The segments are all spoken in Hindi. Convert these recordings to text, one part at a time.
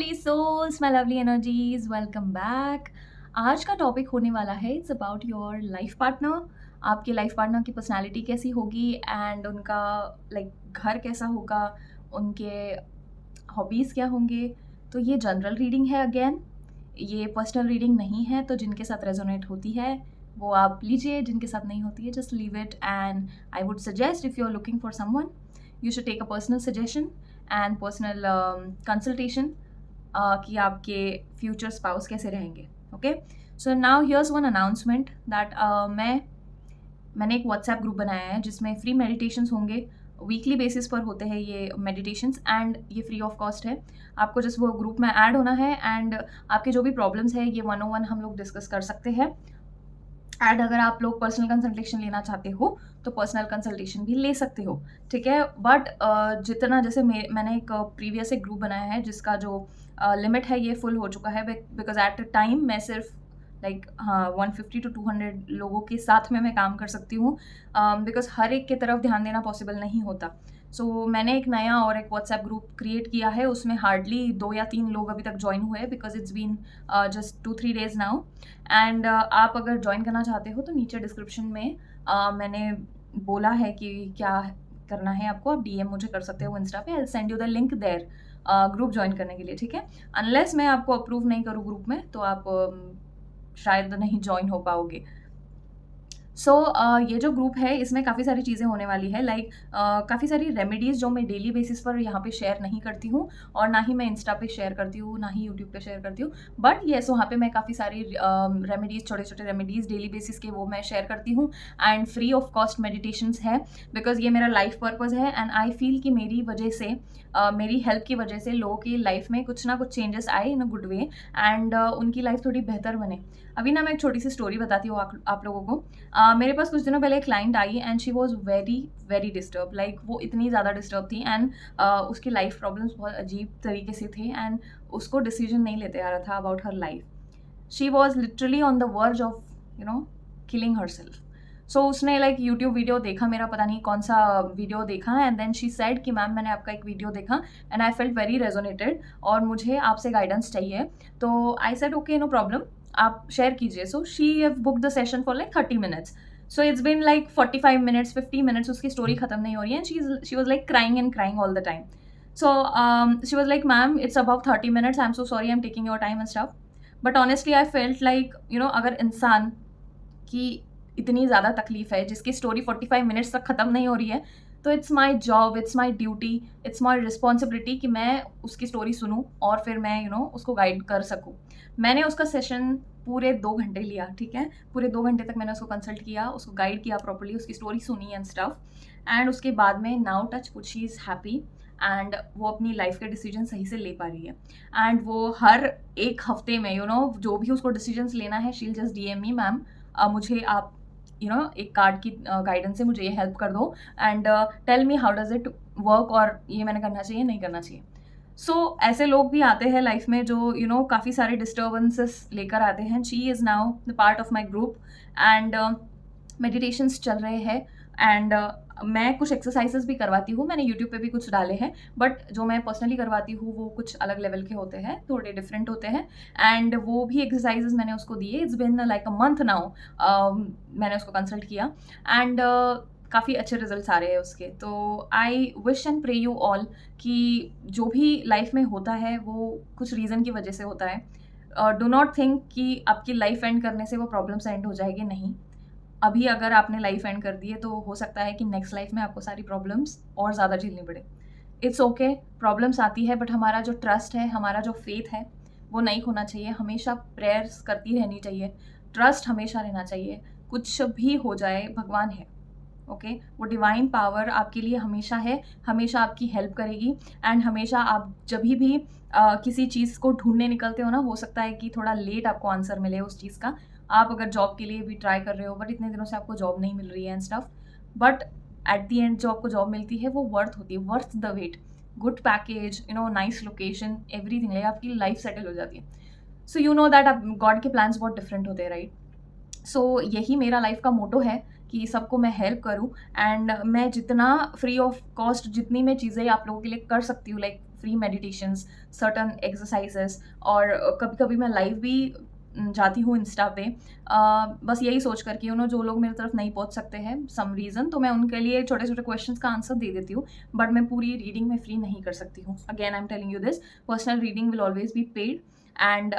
Lovely souls, my lovely energies, welcome back. आज का टॉपिक होने वाला है it's about your life partner. आपके लाइफ पार्टनर की पर्सनालिटी कैसी होगी एंड उनका घर कैसा होगा, उनके हॉबीज़ क्या होंगे। तो ये जनरल रीडिंग है, अगेन ये पर्सनल रीडिंग नहीं है। तो जिनके साथ रेजोनेट होती है वो आप लीजिए, जिनके साथ नहीं होती है just leave it. And I would suggest if you are looking for someone you should take a personal suggestion and personal consultation कि आपके फ्यूचर स्पाउस कैसे रहेंगे। Okay, so now here's one announcement that मैंने एक व्हाट्सएप ग्रुप बनाया है जिसमें फ्री मेडिटेशंस होंगे। वीकली बेसिस पर होते हैं ये मेडिटेशंस एंड ये फ्री ऑफ कॉस्ट है। आपको जस्ट वो ग्रुप में ऐड होना है एंड आपके जो भी प्रॉब्लम्स है ये 101 हम लोग डिस्कस कर सकते हैं। एंड अगर आप लोग पर्सनल कंसल्टेशन लेना चाहते हो तो पर्सनल कंसल्टेशन भी ले सकते हो, ठीक है। बट जितना जैसे मैंने एक प्रीवियस एक ग्रुप बनाया है जिसका जो लिमिट है ये फुल हो चुका है, बिकॉज एट अ टाइम मैं सिर्फ 150 to 200 लोगों के साथ में मैं काम कर सकती हूँ, बिकॉज हर एक की तरफ ध्यान देना पॉसिबल नहीं होता। सो मैंने एक नया और एक व्हाट्सएप ग्रुप क्रिएट किया है, उसमें हार्डली 2 या 3 लोग अभी तक ज्वाइन हुए हैं, because it's been just 2-3 days now. And आप अगर ज्वाइन करना चाहते हो तो नीचे डिस्क्रिप्शन में मैंने बोला है कि क्या करना है आपको। आप डीएम मुझे कर सकते हो इंस्टा पे, I send you the link there group join करने के लिए, ठीक है। अनलेस मैं आपको अप्रूव नहीं करूँ ग्रुप में तो आप शायद नहीं ज्वाइन हो पाओगे। सो ये जो ग्रुप है इसमें काफ़ी सारी चीज़ें होने वाली है, काफ़ी सारी रेमेडीज़ जो मैं डेली बेसिस पर यहाँ पे शेयर नहीं करती हूँ और ना ही मैं इंस्टा पे शेयर करती हूँ, ना ही यूट्यूब पे शेयर करती हूँ। बट येस, वहाँ पे मैं काफ़ी सारी रेमेडीज़, छोटे छोटे रेमेडीज़ डेली बेसिस के वो मैं शेयर करती हूँ and free of cost meditations है, बिकॉज ये मेरा लाइफ पर्पज़ है एंड आई फील कि मेरी वजह से मेरी हेल्प की वजह से लोगों की लाइफ में कुछ ना कुछ चेंजेस आए इन अ गुड वे एंड उनकी लाइफ थोड़ी बेहतर बने। अभी ना मैं एक छोटी सी स्टोरी बताती हूँ आप लोगों को। मेरे पास कुछ दिनों पहले एक client I and she was very very disturb, वो इतनी ज़्यादा डिस्टर्ब थी एंड उसकी लाइफ प्रॉब्लम्स बहुत अजीब तरीके से थे एंड उसको डिसीजन नहीं लेते आ रहा था about her life. She was literally on the verge of killing herself. So उसने यूट्यूब वीडियो देखा मेरा, पता नहीं कौन सा वीडियो देखा, एंड देन शी सेड कि मैम मैंने आपका एक वीडियो देखा and I felt very resonated और मुझे आपसे गाइडेंस चाहिए। तो I said okay, no problem, आप शेयर कीजिए। So she have booked the session for 30 minutes. So it's been 45 minutes, 50 minutes, उसकी स्टोरी खत्म नहीं हो रही है। She was crying and crying all the time. So she was ma'am it's about 30 minutes, I am so sorry, I am taking your time and stuff. But honestly I felt अगर इंसान की इतनी ज़्यादा तकलीफ है जिसकी स्टोरी 45 मिनट्स तक ख़त्म नहीं हो रही है, तो it's my job, it's my duty, it's my responsibility कि मैं उसकी स्टोरी सुनूँ और फिर मैं उसको गाइड कर सकूँ। मैंने उसका सेशन पूरे 2 घंटे लिया, ठीक है। पूरे 2 घंटे तक मैंने उसको कंसल्ट किया, उसको गाइड किया प्रॉपर्ली, उसकी स्टोरी सुनी एंड स्टफ। एंड उसके बाद में now touch wood she is happy and वो अपनी लाइफ के डिसीजन सही से ले पा रही है। एंड वो हर एक हफ्ते में जो भी उसको डिसीजंस लेना है she will just DM me, ma'am मुझे आप एक कार्ड की गाइडेंस से मुझे ये हेल्प कर दो and tell me how does it work, और ये मैंने करना चाहिए नहीं करना चाहिए। सो ऐसे लोग भी आते हैं लाइफ में जो काफ़ी सारे डिस्टर्बेंसेस लेकर आते हैं। She is now the part of my group and meditations चल रहे हैं एंड मैं कुछ एक्सरसाइजेस भी करवाती हूँ, मैंने यूट्यूब पे भी कुछ डाले हैं, बट जो मैं पर्सनली करवाती हूँ वो कुछ अलग लेवल के होते हैं, थोड़े डिफरेंट होते हैं। एंड वो भी एक्सरसाइजेस मैंने उसको दिए, it's been a month now, मैंने उसको कंसल्ट किया एंड काफ़ी अच्छे रिजल्ट्स आ रहे हैं उसके। तो I wish and pray you all कि जो भी लाइफ में होता है वो कुछ रीज़न की वजह से होता है। डो नॉट थिंक कि आपकी लाइफ एंड करने से वो प्रॉब्लम्स एंड हो जाएगी, नहीं। अभी अगर आपने लाइफ एंड कर दी है तो हो सकता है कि नेक्स्ट लाइफ में आपको सारी प्रॉब्लम्स और ज़्यादा झेलनी पड़े। इट्स ओके, प्रॉब्लम्स आती है, बट हमारा जो ट्रस्ट है, हमारा जो फेथ है वो नहीं खोना चाहिए। हमेशा प्रेयर्स करती रहनी चाहिए, ट्रस्ट हमेशा रहना चाहिए। कुछ भी हो जाए, भगवान है, ओके। वो डिवाइन पावर आपके लिए हमेशा है, हमेशा आपकी हेल्प करेगी एंड हमेशा आप जब भी किसी चीज़ को ढूंढने निकलते हो ना, हो सकता है कि थोड़ा लेट आपको आंसर मिले उस चीज़ का। आप अगर जॉब के लिए भी ट्राई कर रहे हो बट इतने दिनों से आपको जॉब नहीं मिल रही है and stuff, but at the end जो आपको जॉब मिलती है वो वर्थ होती है, worth the wait. Good package, nice location, everything, आपकी लाइफ सेटल हो जाती है। सो यू नो दैट आप गॉड के प्लान्स बहुत डिफरेंट होते हैं, राइट। सो यही मेरा लाइफ का मोटो है कि सबको मैं हेल्प करूँ एंड मैं जितना फ्री ऑफ कॉस्ट जितनी मैं चीज़ें आप लोगों के लिए कर सकती हूँ, फ्री मेडिटेशंस, सर्टन एक्सरसाइजेस, और कभी कभी मैं लाइव भी जाती हूँ इंस्टा पे, बस यही सोच कर कि जो लोग मेरी तरफ नहीं पहुँच सकते हैं सम रीज़न, तो मैं उनके लिए छोटे छोटे क्वेश्चंस का आंसर दे देती हूँ, बट मैं पूरी रीडिंग में फ्री नहीं कर सकती हूँ. Again I am telling you this, personal reading will always be paid, and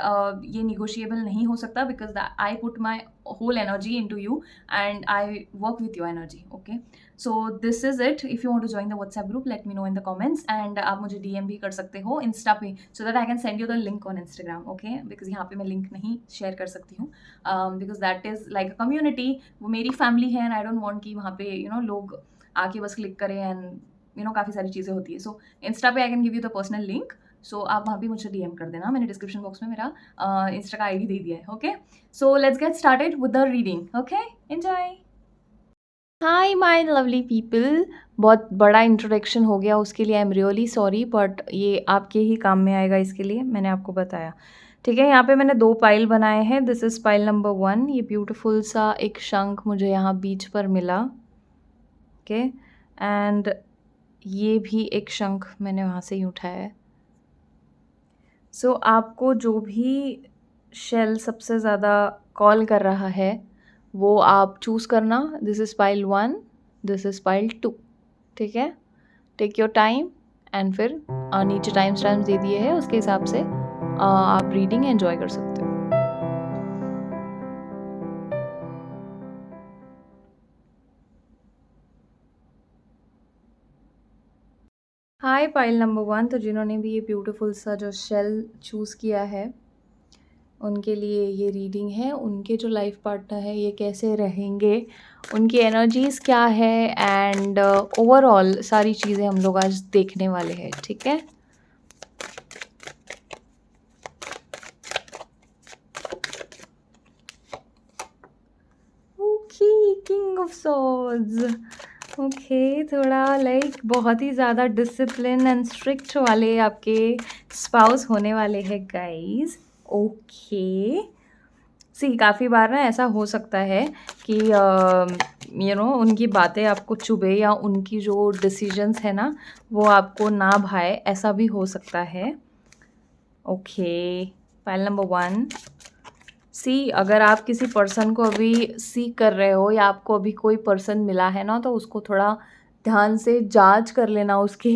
ये निगोशिएबल नहीं हो सकता, because I put my whole energy into you and I work with your energy. Okay, so this is it. If you want to join the WhatsApp group, let me know in the comments, and आप मुझे डीएम भी कर सकते हो इंस्टा पे, so that I can send you the link on Instagram. Okay, because यहाँ पे मैं लिंक नहीं शेयर कर सकती हूँ, because that is like a community. वो मेरी फैमिली है एंड आई डोंट वांट कि वहाँ पे लोग आके बस क्लिक करें, एंड काफ़ी सारी चीज़ें होती है. सो इंस्टा पे I can give you the personal link, so आप वहाँ भी मुझे डीएम कर देना. मैंने डिस्क्रिप्शन बॉक्स में मेरा इंस्टा का आईडी दे दिया है. Okay, so let's get started with the reading. Okay, enjoy. Hi my lovely people, बहुत बड़ा इंट्रोडक्शन हो गया, उसके लिए I am really sorry, but ये आपके ही काम में आएगा, इसके लिए मैंने आपको बताया. ठीक है, यहाँ पे मैंने 2 पाइल बनाए हैं. This is pile number 1. ये ब्यूटीफुल सा एक शंख मुझे यहाँ बीच पर मिला. ओके, एंड ये भी एक शंख मैंने वहाँ से ही उठाया है. सो आपको जो भी शेल सबसे ज़्यादा कॉल कर रहा है वो आप चूज़ करना. This is pile 1, this is pile 2. ठीक है, टेक योर टाइम, एंड फिर नीचे टाइम स्टैम्प्स दे दिए हैं, उसके हिसाब से आप रीडिंग एंजॉय कर सकते हो. हाय पाइल नंबर 1. तो जिन्होंने भी ये ब्यूटीफुल सा जो शेल चूज़ किया है उनके लिए ये रीडिंग है. उनके जो लाइफ पार्टनर है ये कैसे रहेंगे, उनकी एनर्जीज़ क्या है, एंड ओवरऑल सारी चीज़ें हम लोग आज देखने वाले हैं. ठीक है, okay, king of swords. Okay, थोड़ा लाइक बहुत ही ज़्यादा डिसिप्लिन एंड स्ट्रिक्ट वाले आपके स्पाउस होने वाले हैं गाइस. ओके, सी काफ़ी बार ना ऐसा हो सकता है कि उनकी बातें आपको चुभे, या उनकी जो डिसीजंस है ना वो आपको ना भाए, ऐसा भी हो सकता है. Okay, file number 1. सी, अगर आप किसी पर्सन को अभी सीक कर रहे हो, या आपको अभी कोई पर्सन मिला है ना, तो उसको थोड़ा ध्यान से जांच कर लेना उसकी,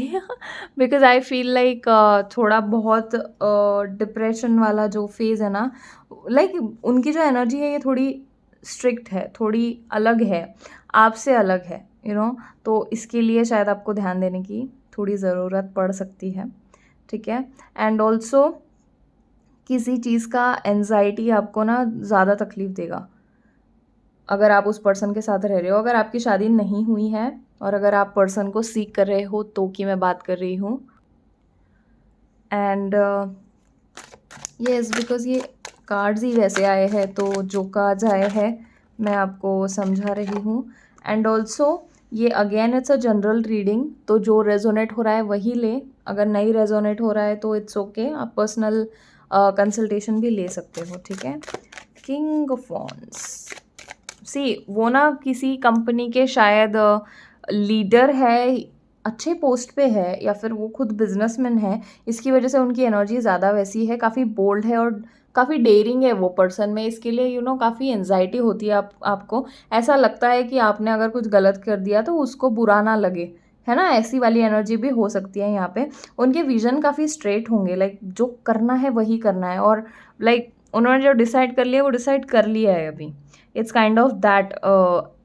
बिकॉज आई फील लाइक थोड़ा बहुत डिप्रेशन वाला जो फेज़ है ना, लाइक उनकी जो एनर्जी है ये थोड़ी स्ट्रिक्ट है, थोड़ी अलग है, आपसे अलग है, तो इसके लिए शायद आपको ध्यान देने की थोड़ी ज़रूरत पड़ सकती है. ठीक है, एंड ऑल्सो किसी चीज़ का एंजाइटी आपको ना ज़्यादा तकलीफ़ देगा अगर आप उस पर्सन के साथ रह रहे हो. अगर आपकी शादी नहीं हुई है और अगर आप पर्सन को सीक कर रहे हो तो की मैं बात कर रही हूँ. एंड यस, बिकॉज ये कार्ड्स ही वैसे आए हैं, तो जो कार्ड्स आए हैं मैं आपको समझा रही हूँ. एंड ऑल्सो ये again it's a general reading, तो जो रेजोनेट हो रहा है वही ले, अगर नहीं रेजोनेट हो रहा है तो इट्स ओके, आप पर्सनल कंसल्टेशन भी ले सकते हो. ठीक है, किंग ऑफ वॉन्ड्स. सी, वो ना किसी कंपनी के शायद लीडर है, अच्छे पोस्ट पे है, या फिर वो खुद बिजनेसमैन है, इसकी वजह से उनकी एनर्जी ज़्यादा वैसी है, काफ़ी बोल्ड है और काफ़ी डेयरिंग है वो पर्सन में. इसके लिए काफ़ी एंजाइटी होती है आपको. ऐसा लगता है कि आपने अगर कुछ गलत कर दिया तो उसको बुरा ना लगे, है ना, ऐसी वाली एनर्जी भी हो सकती है यहाँ पे. उनके विजन काफ़ी स्ट्रेट होंगे, लाइक जो करना है वही करना है, और लाइक उन्होंने जो डिसाइड कर लिया वो डिसाइड कर लिया है अभी. It's kind of that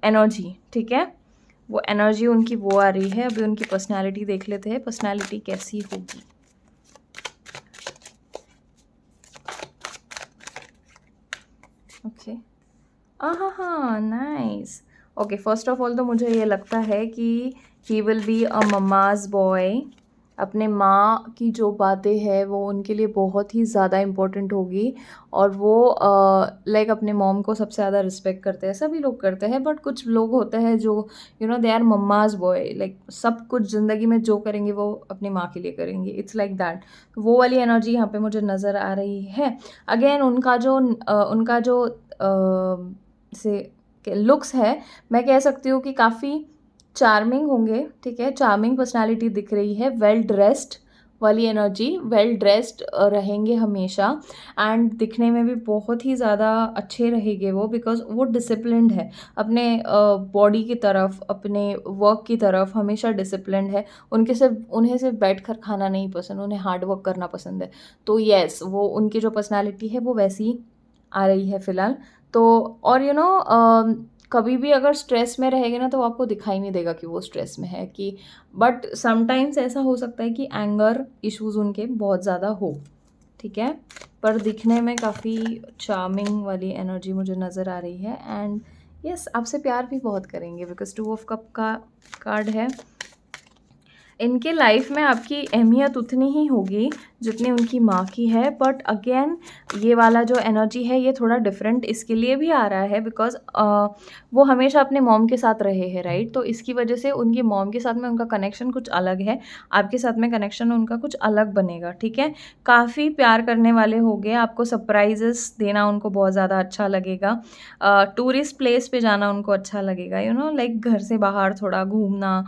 energy. ठीक है, वो एनर्जी उनकी वो आ रही है. अभी उनकी पर्सनालिटी देख लेते हैं, पर्सनालिटी कैसी होगी. ओके, हाँ, nice. Okay, first of all तो मुझे ये लगता है कि he will be a mama's boy. अपने माँ की जो बातें हैं वो उनके लिए बहुत ही ज़्यादा इम्पोर्टेंट होगी, और वो लाइक अपने मॉम को सबसे ज़्यादा रिस्पेक्ट करते हैं. सभी लोग करते हैं, बट कुछ लोग होते हैं जो they are mamma's boy, like सब कुछ ज़िंदगी में जो करेंगे वो अपनी माँ के लिए करेंगे. It's like that. वो वाली एनर्जी यहाँ पे मुझे नज़र आ रही है. अगेन उनका जो से लुक्स है, मैं कह सकती हूँ कि काफ़ी चार्मिंग होंगे. ठीक है, चार्मिंग पर्सनालिटी दिख रही है, वेल ड्रेस्ड, वाली एनर्जी, वेल ड्रेस्ड रहेंगे हमेशा एंड दिखने में भी बहुत ही ज़्यादा अच्छे रहेंगे वो, बिकॉज़ वो डिसिप्लिन्ड है अपने बॉडी की तरफ, अपने वर्क की तरफ हमेशा डिसिप्लिन्ड है। उन्हें सिर्फ बैठकर खाना नहीं पसंद, उन्हें हार्ड वर्क करना पसंद है। तो येस, वो उनकी जो पर्सनैलिटी है वो वैसी आ रही है फ़िलहाल। तो और कभी भी अगर स्ट्रेस में रहेंगे ना तो आपको दिखाई नहीं देगा कि वो स्ट्रेस में है, कि बट समटाइम्स ऐसा हो सकता है कि एंगर इश्यूज़ उनके बहुत ज़्यादा हो, ठीक है? पर दिखने में काफ़ी चार्मिंग वाली एनर्जी मुझे नज़र आ रही है एंड यस, आपसे प्यार भी बहुत करेंगे बिकॉज़ 2 ऑफ कप का कार्ड है। इनके लाइफ में आपकी अहमियत उतनी ही होगी जितनी उनकी माँ की है, बट अगेन ये वाला जो एनर्जी है ये थोड़ा डिफरेंट इसके लिए भी आ रहा है बिकॉज़ वो हमेशा अपने मॉम के साथ रहे हैं, राइट? तो इसकी वजह से उनकी मॉम के साथ में उनका कनेक्शन कुछ अलग है, आपके साथ में कनेक्शन उनका कुछ अलग बनेगा, ठीक है? काफ़ी प्यार करने वाले होंगे, आपको सरप्राइज़ेस देना उनको बहुत ज़्यादा अच्छा लगेगा, टूरिस्ट प्लेस पे जाना उनको अच्छा लगेगा, लाइक घर से बाहर थोड़ा घूमना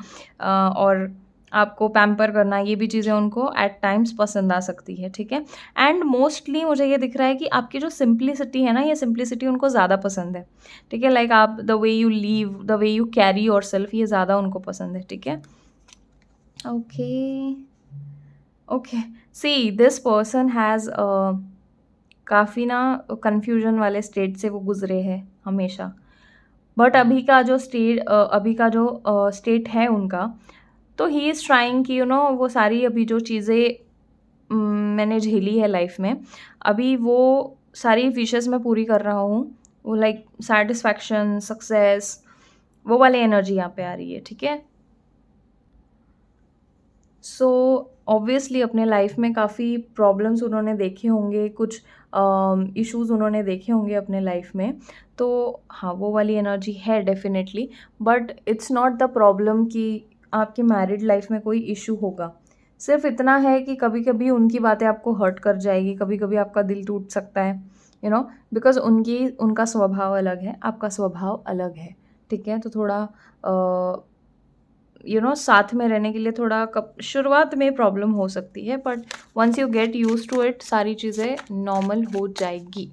और आपको पैम्पर करना, ये भी चीज़ें उनको एट टाइम्स पसंद आ सकती है, ठीक है? एंड मोस्टली मुझे ये दिख रहा है कि आपकी जो सिम्प्लिसिटी है ना, ये सिम्प्लिसिटी उनको ज़्यादा पसंद है, ठीक है? लाइक आप the way you live, the way you carry yourself, ये ज़्यादा उनको पसंद है, ठीक है? Okay, okay. See this person has काफ़ी ना कन्फ्यूजन वाले स्टेट से वो गुज़रे हैं हमेशा। बट अभी का जो स्टेट है उनका, तो ही इज़ ट्राइंग कि वो सारी अभी जो चीज़ें मैंने झेली है लाइफ में, अभी वो सारी विशेज़ मैं पूरी कर रहा हूँ। वो लाइक सैटिस्फैक्शन, सक्सेस, वो वाली एनर्जी यहाँ पे आ रही है, ठीक है? सो ऑब्वियसली अपने लाइफ में काफ़ी प्रॉब्लम्स उन्होंने देखे होंगे, कुछ इश्यूज़ उन्होंने देखे होंगे अपने लाइफ में। तो हाँ, वो वाली एनर्जी है definitely, but it's not the problem कि आपकी मैरिड लाइफ में कोई इश्यू होगा। सिर्फ़ इतना है कि कभी-कभी उनकी बातें आपको हर्ट कर जाएगी, कभी-कभी आपका दिल टूट सकता है, बिकॉज़ उनका स्वभाव अलग है, आपका स्वभाव अलग है, ठीक है? तो थोड़ा साथ में रहने के लिए थोड़ा कब शुरुआत में प्रॉब्लम हो सकती है, but once you get used to it सारी चीज़ें नॉर्मल हो जाएगी,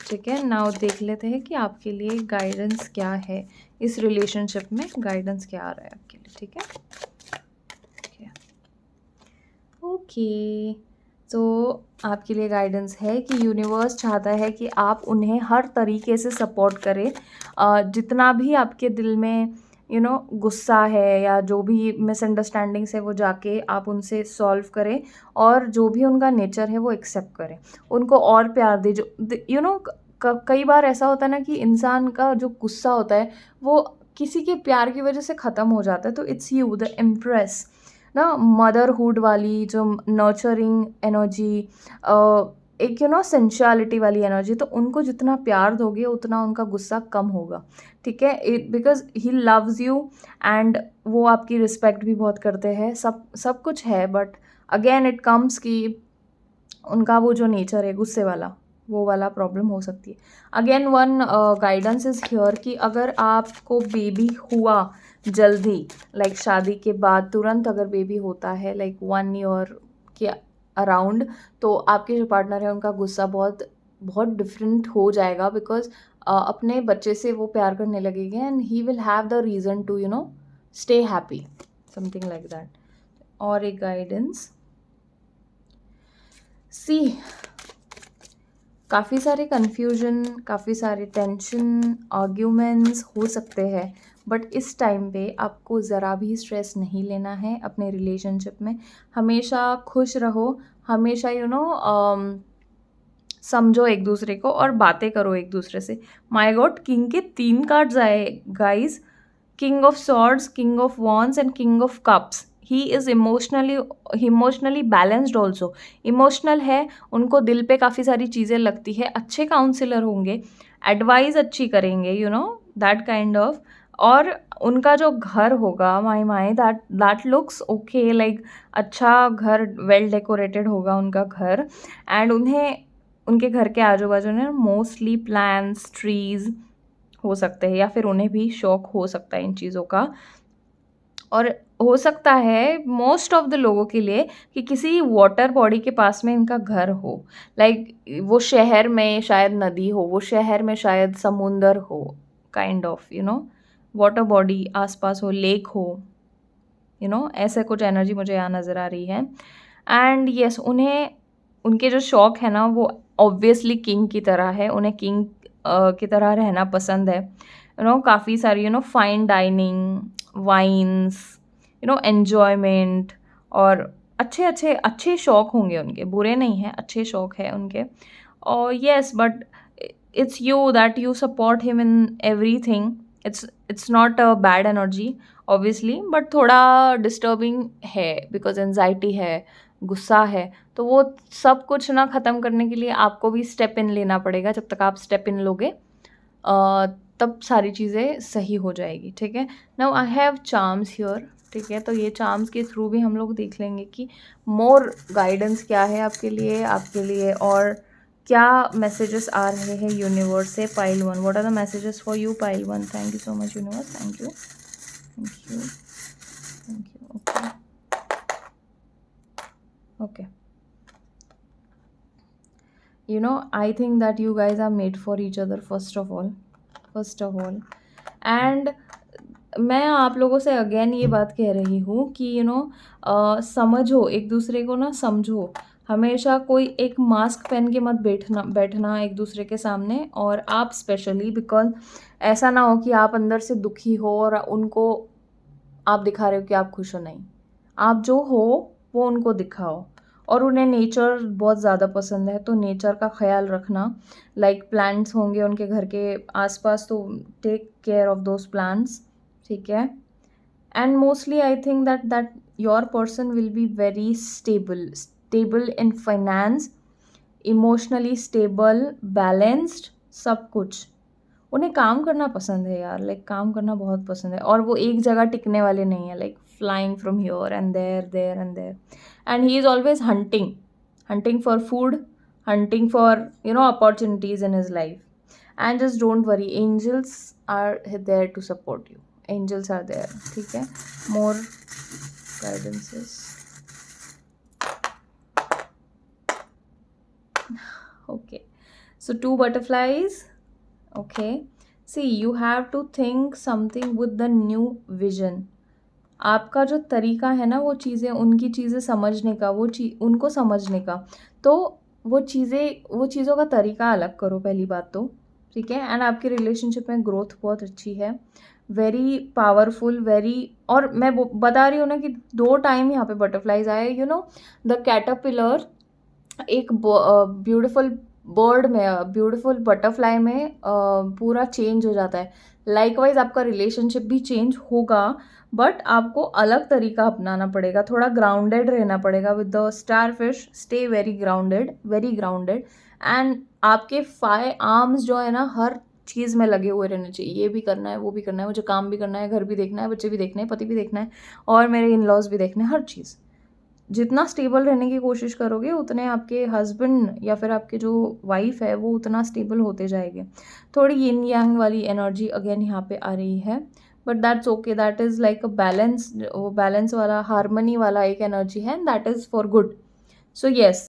ठीक है? नाउ देख लेते हैं कि आपके लिए गाइडेंस क्या है, इस रिलेशनशिप में गाइडेंस क्या आ रहा है आपके लिए, ठीक है? ओके, तो आपके लिए गाइडेंस है कि यूनिवर्स चाहता है कि आप उन्हें हर तरीके से सपोर्ट करें, जितना भी आपके दिल में गुस्सा है या जो भी मिसअंडरस्टैंडिंग्स है वो जाके आप उनसे सॉल्व करें, और जो भी उनका नेचर है वो एक्सेप्ट करें, उनको और प्यार दें। जो कई बार ऐसा होता है ना कि इंसान का जो गुस्सा होता है वो किसी के प्यार की वजह से ख़त्म हो जाता है। तो इट्स यू द इम्प्रेस ना, मदरहुड वाली जो नर्चरिंग एनर्जी, एक सेंशुअलिटी वाली एनर्जी, तो उनको जितना प्यार दोगे उतना उनका गुस्सा कम होगा, ठीक है? Because he loves you and वो आपकी रिस्पेक्ट भी बहुत करते हैं, सब सब कुछ है, बट अगेन इट कम्स कि उनका वो जो नेचर है गुस्से वाला, वो वाला प्रॉब्लम हो सकती है। Again one guidance is here कि अगर आपको बेबी हुआ जल्दी, लाइक शादी के बाद तुरंत अगर बेबी होता है लाइक 1 ईयर के अराउंड, तो आपके जो पार्टनर है उनका गुस्सा बहुत बहुत डिफरेंट हो जाएगा, बिकॉज अपने बच्चे से वो प्यार करने लगेंगे and he will have the reason to stay happy, something like that. और एक गाइडेंस, सी काफ़ी सारे कन्फ्यूजन, काफ़ी सारे टेंशन, आर्ग्यूमेंट्स हो सकते हैं, बट इस टाइम पे आपको ज़रा भी स्ट्रेस नहीं लेना है अपने रिलेशनशिप में। हमेशा खुश रहो, हमेशा समझो एक दूसरे को और बातें करो एक दूसरे से। माय गॉड, किंग के 3 कार्ड्स आए guys, king of swords, king of wands and king of cups. He is emotionally balanced also, emotional है, उनको दिल पे काफ़ी सारी चीज़ें लगती है, अच्छे काउंसलर होंगे, एडवाइस अच्छी करेंगे, दैट काइंड ऑफ। और उनका जो घर होगा, my that looks okay, like अच्छा घर, वेल डेकोरेटेड होगा उनका घर, एंड उनके घर के आजू बाजू में मोस्टली प्लांट्स, ट्रीज़ हो सकते हैं, या फिर उन्हें भी शौक हो सकता है इन चीज़ों का। और हो सकता है मोस्ट ऑफ द लोगों के लिए कि किसी वाटर बॉडी के पास में इनका घर हो, लाइक वो शहर में शायद नदी हो, वो शहर में शायद समुंदर हो, काइंड ऑफ वाटर बॉडी आसपास हो, लेक हो, ऐसे कुछ एनर्जी मुझे यहाँ नज़र आ रही है। एंड यस, उन्हें उनके जो शौक है ना वो ऑब्वियसली किंग की तरह है, उन्हें किंग की तरह रहना पसंद है। काफ़ी सारी फाइन डाइनिंग, वाइन्स, एन्जॉयमेंट, और अच्छे अच्छे अच्छे शौक होंगे उनके, बुरे नहीं हैं, अच्छे शौक है उनके। और yes, but it's you that you support him in everything. It's not a bad energy obviously, but थोड़ा disturbing है because anxiety है, गुस्सा है। तो वो सब कुछ ना ख़त्म करने के लिए आपको भी स्टेप इन लेना पड़ेगा। जब तक आप स्टेप इन लोगे तब सारी चीज़ें सही हो जाएगी, ठीक है। Now I have charms here, ठीक है। तो ये चार्म्स के थ्रू भी हम लोग देख लेंगे कि मोर गाइडेंस क्या है आपके लिए और क्या मैसेजेस आ रहे हैं यूनिवर्स से। Pile 1, what are the messages for you pile 1? Thank you so much universe, thank you, thank you, thank you. Okay, I think that you guys are made for each other first of all, and मैं आप लोगों से अगेन ये बात कह रही हूँ कि समझो एक दूसरे को ना, समझो। हमेशा कोई एक मास्क पहन के मत बैठना एक दूसरे के सामने, और आप स्पेशली, बिकॉज ऐसा ना हो कि आप अंदर से दुखी हो और उनको आप दिखा रहे हो कि आप खुश हो। नहीं, आप जो हो वो उनको दिखाओ। और उन्हें नेचर बहुत ज़्यादा पसंद है, तो नेचर का ख्याल रखना। लाइक प्लांट्स होंगे उनके घर के आसपास, तो take care of those plants, ठीक है। And mostly I think that your person will be very stable in finance, emotionally stable, balanced, सब कुछ। उन्हें काम करना पसंद है यार, लाइक काम करना बहुत पसंद है, और वो एक जगह टिकने वाले नहीं है, like flying from here and there and there. And he is always hunting for food, hunting for opportunities in his life. And just don't worry, angels are there to support you. Angels are there, ठीक है। More guidances. Okay, so 2 butterflies. Okay, see, you have to think something with the new vision. आपका जो तरीका है ना, वो चीज़ें, उनकी चीज़ें समझने का, उनको समझने का, तो वो चीज़ों का तरीका अलग करो, पहली बात तो, ठीक है। एंड आपकी रिलेशनशिप में ग्रोथ बहुत अच्छी है, वेरी पावरफुल, वेरी। और मैं बता रही हूँ ना कि 2 टाइम यहाँ पे बटरफ्लाइज आए, द कैटरपिलर एक ब्यूटीफुल बर्ड में, ब्यूटीफुल बटरफ्लाई में पूरा चेंज हो जाता है। लाइकवाइज आपका रिलेशनशिप भी चेंज होगा, बट आपको अलग तरीका अपनाना पड़ेगा, थोड़ा ग्राउंडेड रहना पड़ेगा with the star fish. Stay very grounded. And आपके 5 आर्म्स जो है ना, हर चीज़ में लगे हुए रहने चाहिए। ये भी करना है, वो भी करना है, मुझे काम भी करना है, घर भी देखना है, बच्चे भी देखने हैं, पति भी देखना है, और मेरे इन लॉज भी देखने हैं, हर चीज़। जितना स्टेबल रहने की कोशिश करोगे, उतने आपके हस्बैंड या फिर आपके जो वाइफ है वो उतना स्टेबल होते जाएंगे। थोड़ी यिन यांग वाली एनर्जी अगेन यहाँ पे आ रही है, but that's okay, that is like a balance, वो बैलेंस वाला, हारमोनी वाला एक एनर्जी है, and that is for good. So yes,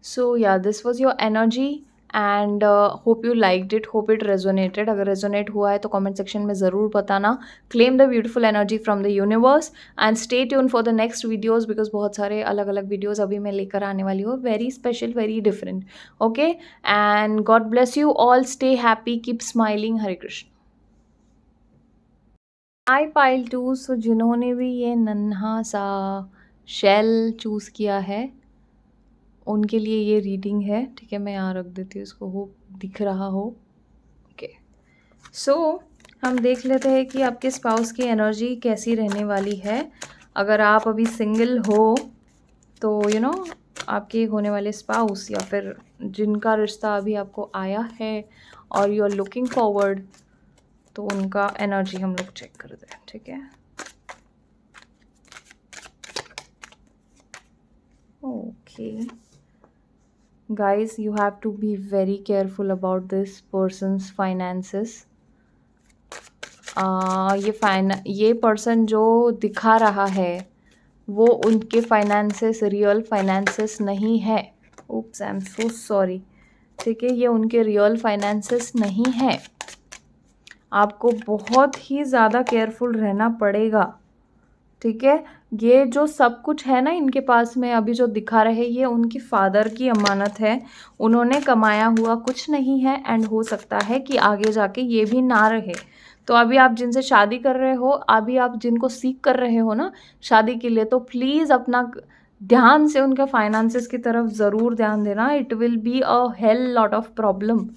so yeah, this was your energy, and hope you liked it, hope it resonated. अगर रेजोनेट हुआ है तो कमेंट सेक्शन में ज़रूर बताना। Claim the beautiful energy from the universe, and stay tune for the next videos, because बहुत सारे अलग अलग वीडियोज़ अभी मैं लेकर आने वाली हूँ, very special, very different. Okay, and God bless you all, stay happy, keep smiling, Hare Krishna. I pile 2, सो जिन्होंने भी ये नन्हा सा शेल चूज़ किया है उनके लिए ये रीडिंग है, ठीक है। मैं यहाँ रख देती हूँ इसको, होप दिख रहा हो। ओके, सो हम देख लेते हैं कि आपके स्पाउस की एनर्जी कैसी रहने वाली है। अगर आप अभी सिंगल हो तो आपके होने वाले स्पाउस, या फिर जिनका रिश्ता अभी आपको आया है और यू आर लुकिंग फॉरवर्ड, तो उनका एनर्जी हम लोग चेक करते हैं, ठीक है। Okay guys, you have to be very careful about this person's finances. ये पर्सन जो दिखा रहा है वो उनके फाइनेंसेस रियल फाइनेंसेस नहीं है। Oops, I am so sorry. ठीक है, ये उनके रियल फाइनेंसेस नहीं है। आपको बहुत ही ज़्यादा केयरफुल रहना पड़ेगा। ठीक है, ये जो सब कुछ है ना इनके पास में अभी जो दिखा रहे, ये उनकी फादर की अमानत है। उन्होंने कमाया हुआ कुछ नहीं है एंड हो सकता है कि आगे जाके ये भी ना रहे। तो अभी आप जिनसे शादी कर रहे हो, अभी आप जिनको सीख कर रहे हो ना शादी के लिए, तो प्लीज़ अपना ध्यान से उनके फाइनेंसेस की तरफ ज़रूर ध्यान देना। It will be a hell lot of problem.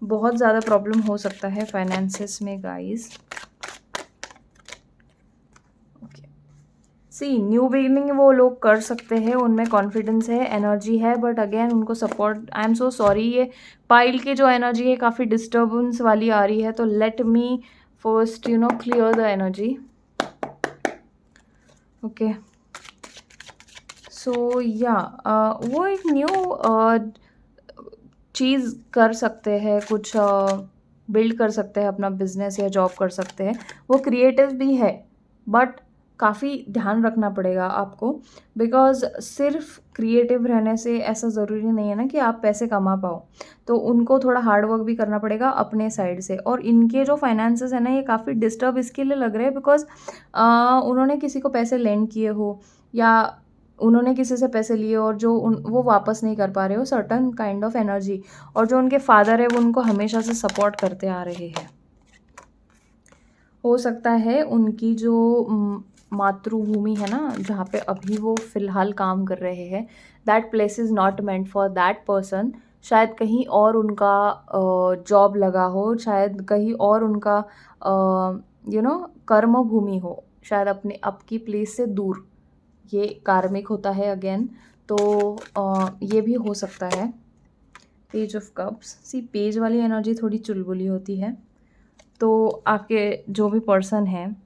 बहुत ज़्यादा प्रॉब्लम हो सकता है फाइनेंसेस में गाइस। सी न्यू बिगिनिंग वो लोग कर सकते हैं, उनमें कॉन्फिडेंस है, एनर्जी है, बट अगेन उनको support, I am so sorry, ये पाइल की जो एनर्जी है काफ़ी डिस्टर्बेंस वाली आ रही है। तो let me first clear the energy. Okay, so yeah वो एक न्यू चीज़ कर सकते हैं, कुछ बिल्ड कर सकते हैं, अपना बिजनेस या जॉब कर सकते हैं। वो क्रिएटिव भी है, बट काफ़ी ध्यान रखना पड़ेगा आपको, बिकॉज सिर्फ क्रिएटिव रहने से ऐसा ज़रूरी नहीं है ना कि आप पैसे कमा पाओ। तो उनको थोड़ा हार्ड वर्क भी करना पड़ेगा अपने साइड से। और इनके जो फाइनेंसेस है ना, ये काफ़ी डिस्टर्ब इसके लिए लग रहे हैं बिकॉज उन्होंने किसी को पैसे लेंड किए हो, या उन्होंने किसी से पैसे लिए और जो वो वापस नहीं कर पा रहे हो, सर्टन काइंड ऑफ एनर्जी। और जो उनके फादर है वो उनको हमेशा से सपोर्ट करते आ रहे हैं। हो सकता है उनकी जो मातृभूमि है ना, जहाँ पे अभी वो फ़िलहाल काम कर रहे हैं, that place is not meant for that person. शायद कहीं और उनका जॉब लगा हो, शायद कहीं और उनका कर्म भूमि हो, शायद अपने आपकी प्लेस से दूर। ये कार्मिक होता है अगेन, तो ये भी हो सकता है। Page of cups, see page वाली एनर्जी थोड़ी चुलबुली होती है। तो आपके जो भी पर्सन है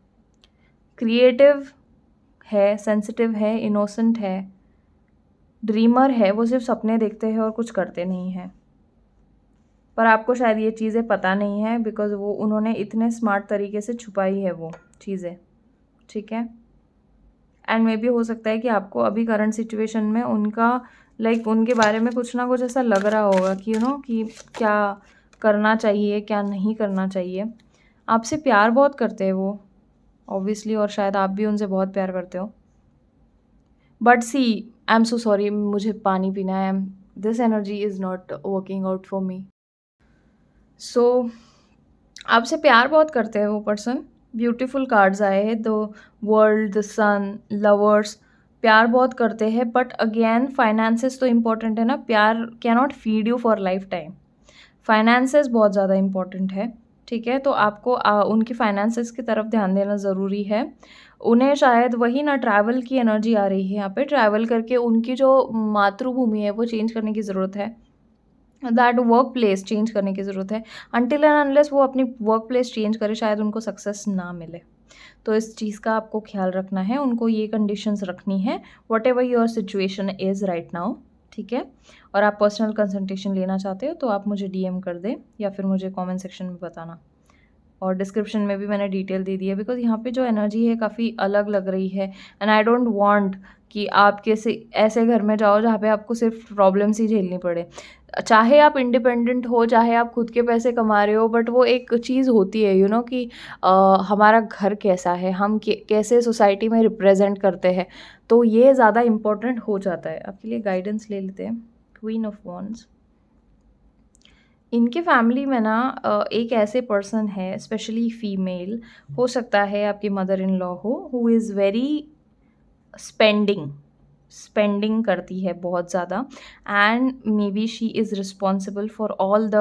क्रिएटिव है, सेंसिटिव है, इनोसेंट है, ड्रीमर है, वो सिर्फ सपने देखते हैं और कुछ करते नहीं हैं। पर आपको शायद ये चीज़ें पता नहीं है, बिकॉज वो उन्होंने इतने स्मार्ट तरीके से छुपाई है वो चीज़ें। ठीक है, एंड मे भी हो सकता है कि आपको अभी करंट सिचुएशन में उनका उनके बारे में कुछ ना कुछ ऐसा लग रहा होगा कि कि क्या करना चाहिए, क्या नहीं करना चाहिए। आपसे प्यार बहुत करते हैं वो ऑब्वियसली, और शायद आप भी उनसे बहुत प्यार करते हो। But see, I am so sorry, मुझे पानी पीना है। This energy is not working out for me. So आपसे प्यार बहुत करते हैं वो पर्सन। ब्यूटीफुल कार्ड्स आए हैं, the world, the sun, lovers. प्यार बहुत करते हैं, बट अगेन फाइनेंसेस तो इम्पॉर्टेंट है ना। प्यार cannot feed you for lifetime. Finances बहुत ज़्यादा इम्पॉर्टेंट है। ठीक है, तो आपको उनकी फाइनेंसेस की तरफ ध्यान देना ज़रूरी है। उन्हें शायद वही ना ट्रैवल की एनर्जी आ रही है यहाँ पे। ट्रैवल करके उनकी जो मातृभूमि है वो चेंज करने की ज़रूरत है, दैट वर्क प्लेस चेंज करने की ज़रूरत है। अनटिल एंड अनलेस वो अपनी वर्क प्लेस चेंज करे, शायद उनको सक्सेस ना मिले। तो इस चीज़ का आपको ख्याल रखना है, उनको ये कंडीशंस रखनी है, what ever your situation is right now. ठीक है, और आप पर्सनल कंसल्टेशन लेना चाहते हो तो आप मुझे डीएम कर दें या फिर मुझे कमेंट सेक्शन में बताना। और डिस्क्रिप्शन में भी मैंने डिटेल दे दी है, बिकॉज यहाँ पे जो एनर्जी है काफ़ी अलग लग रही है, एंड आई डोंट वांट कि आप किसी ऐसे घर में जाओ जहाँ पे आपको सिर्फ प्रॉब्लम्स ही झेलनी पड़े। चाहे आप इंडिपेंडेंट हो, चाहे आप खुद के पैसे कमा रहे हो, बट वो एक चीज़ होती है कि हमारा घर कैसा है, हम कैसे सोसाइटी में रिप्रेजेंट करते हैं। तो ये ज़्यादा इम्पोर्टेंट हो जाता है। आपके लिए गाइडेंस ले लेते हैं। क्वीन ऑफ वॉन्ड्स, इनके फैमिली में ना एक ऐसे पर्सन है, स्पेशली फीमेल, हो सकता है आपकी मदर इन लॉ हो, हु इज़ वेरी स्पेंडिंग करती है बहुत ज़्यादा, and may be she is responsible for all the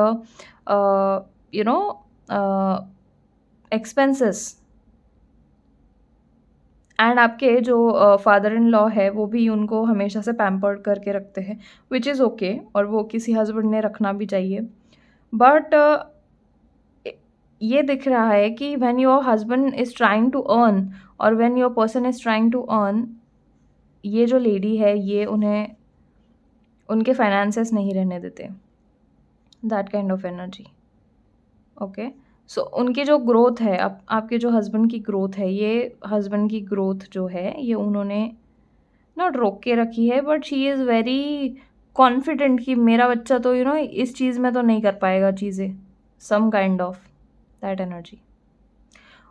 expenses. And आपके जो फादर इन लॉ है वो भी उनको हमेशा से पैम्पर्ड करके रखते हैं, विच इज़ ओके, और वो किसी हस्बैंड ने रखना भी चाहिए। बट ये दिख रहा है कि when your husband is trying to earn, और when your person is trying to earn, ये जो लेडी है ये उन्हें उनके फाइनेंसेस नहीं रहने देते, that kind of energy. Okay, so उनकी जो ग्रोथ है, आपके जो हस्बैंड की ग्रोथ है, ये हस्बैंड की ग्रोथ जो है ये उन्होंने नॉट रोक के रखी है, but she is very confident कि मेरा बच्चा तो इस चीज़ में तो नहीं कर पाएगा चीज़ें, some kind of that energy.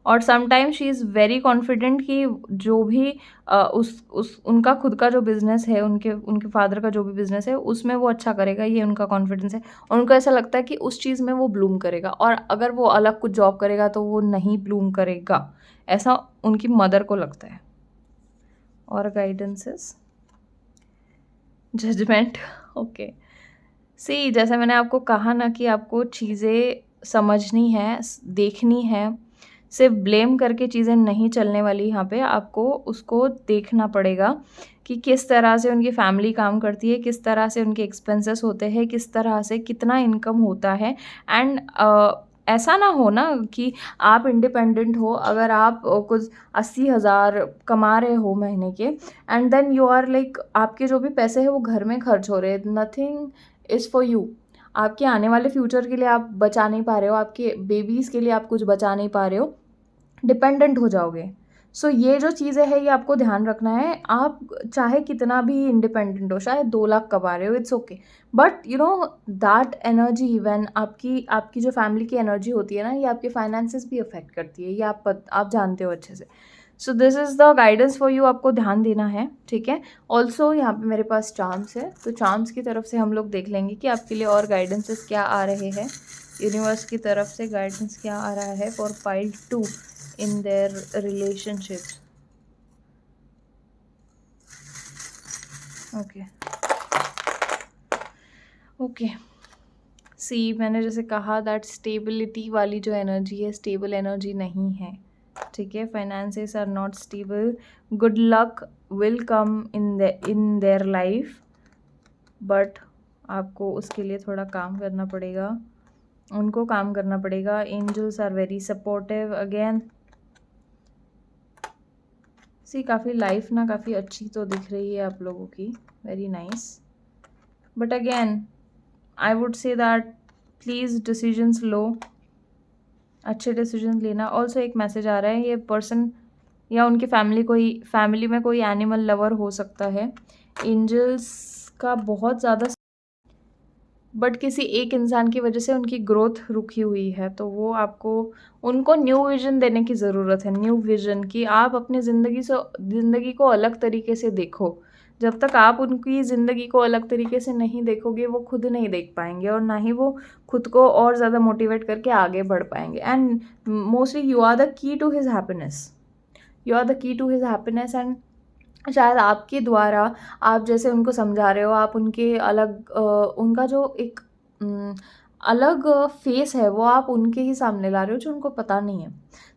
और sometimes she is very confident कि जो भी उस उनका खुद का जो बिज़नेस है, उनके उनके फादर का जो भी बिज़नेस है, उसमें वो अच्छा करेगा, ये उनका कॉन्फिडेंस है। और उनको ऐसा लगता है कि उस चीज़ में वो ब्लूम करेगा, और अगर वो अलग कुछ जॉब करेगा तो वो नहीं ब्लूम करेगा, ऐसा उनकी मदर को लगता है। और गाइडेंसेस, जजमेंट, ओके। सी, जैसे मैंने आपको कहा ना कि आपको चीज़ें समझनी है, देखनी है, सिर्फ ब्लेम करके चीज़ें नहीं चलने वाली। यहाँ पे आपको उसको देखना पड़ेगा कि किस तरह से उनकी फैमिली काम करती है, किस तरह से उनके एक्सपेंसेस होते हैं, किस तरह से कितना इनकम होता है। एंड ऐसा ना हो ना कि आप इंडिपेंडेंट हो, अगर आप कुछ 80,000 कमा रहे हो महीने के, and then you are like आपके जो भी पैसे हैं वो घर में खर्च हो रहे हैं, नथिंग इज़ फॉर यू। आपके आने वाले फ्यूचर के लिए आप बचा नहीं पा रहे हो, आपके बेबीज़ के लिए आप कुछ बचा नहीं पा रहे हो, डिपेंडेंट हो जाओगे। सो ये जो चीज़ें हैं ये आपको ध्यान रखना है। आप चाहे कितना भी इंडिपेंडेंट हो, शायद 2 लाख कमा रहे हो, it's okay, but that energy when आपकी आपकी जो फैमिली की एनर्जी होती है ना, ये आपके फाइनेंसेस भी अफेक्ट करती है, ये आप जानते हो अच्छे से। So this is the guidance for you, आपको ध्यान देना है, ठीक है। ऑल्सो यहाँ पे मेरे पास चार्म्स है, तो चार्म्स की तरफ से हम लोग देख लेंगे कि आपके लिए और गाइडेंसेस क्या आ रहे हैं। यूनिवर्स की तरफ से गाइडेंस क्या आ रहा है for pile 2 in their relationships. Okay see, मैंने जैसे कहा दैट स्टेबिलिटी वाली जो एनर्जी है, स्टेबल एनर्जी नहीं है, ठीक है। Finances are not stable, good luck will come in their life, but आपको उसके लिए थोड़ा काम करना पड़ेगा, उनको काम करना पड़ेगा। Angels are very supportive again. See, काफ़ी लाइफ ना काफ़ी अच्छी तो दिख रही है आप लोगों की, very nice, but again I would say that please decisions लो, अच्छे डिसीजंस लेना। ऑल्सो एक मैसेज आ रहा है, ये पर्सन या उनकी फैमिली में कोई एनिमल लवर हो सकता है। एंजल्स का बहुत ज़्यादा, बट किसी एक इंसान की वजह से उनकी ग्रोथ रुकी हुई है, तो वो आपको उनको न्यू विज़न देने की ज़रूरत है, न्यू विज़न, कि आप अपनी ज़िंदगी को अलग तरीके से देखो। जब तक आप उनकी ज़िंदगी को अलग तरीके से नहीं देखोगे, वो खुद नहीं देख पाएंगे, और ना ही वो खुद को और ज़्यादा मोटिवेट करके आगे बढ़ पाएंगे। And mostly you are the key to his happiness, you are the key to his happiness. And शायद आपके द्वारा, आप जैसे उनको समझा रहे हो, आप उनके उनका जो एक अलग फेस है वो आप उनके ही सामने ला रहे हो, जो उनको पता नहीं है।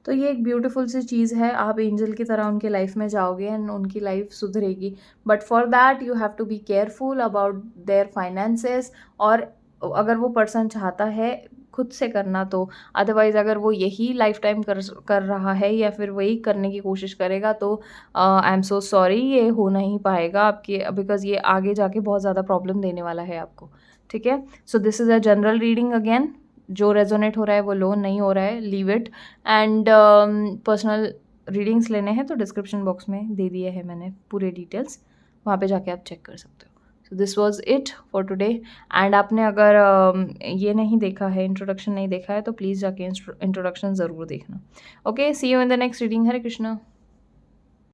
तो ये एक ब्यूटीफुल सी चीज़ है, आप एंजल की तरह उनके लाइफ में जाओगे एंड उनकी लाइफ सुधरेगी, but for that you have to be careful about their finances. और अगर वो पर्सन चाहता है खुद से करना तो, अदरवाइज़ अगर वो यही लाइफ टाइम कर रहा है या फिर वही करने की कोशिश करेगा, तो आई एम सो सॉरी, ये हो नहीं पाएगा आपके, बिकॉज ये आगे जाके बहुत ज़्यादा प्रॉब्लम देने वाला है आपको, ठीक है। So this is a general reading again, जो रेजोनेट हो रहा है वो लो, नहीं हो रहा है leave it. And personal readings लेने हैं तो डिस्क्रिप्शन बॉक्स में दे दिए हैं मैंने पूरे डिटेल्स, वहाँ पे जाके आप चेक कर सकते हो। So this was it for today. And आपने अगर ये नहीं देखा है, इंट्रोडक्शन नहीं देखा है, तो प्लीज़ जाके इंट्रोडक्शन ज़रूर देखना। Okay, see you in the next reading. Hare Krishna.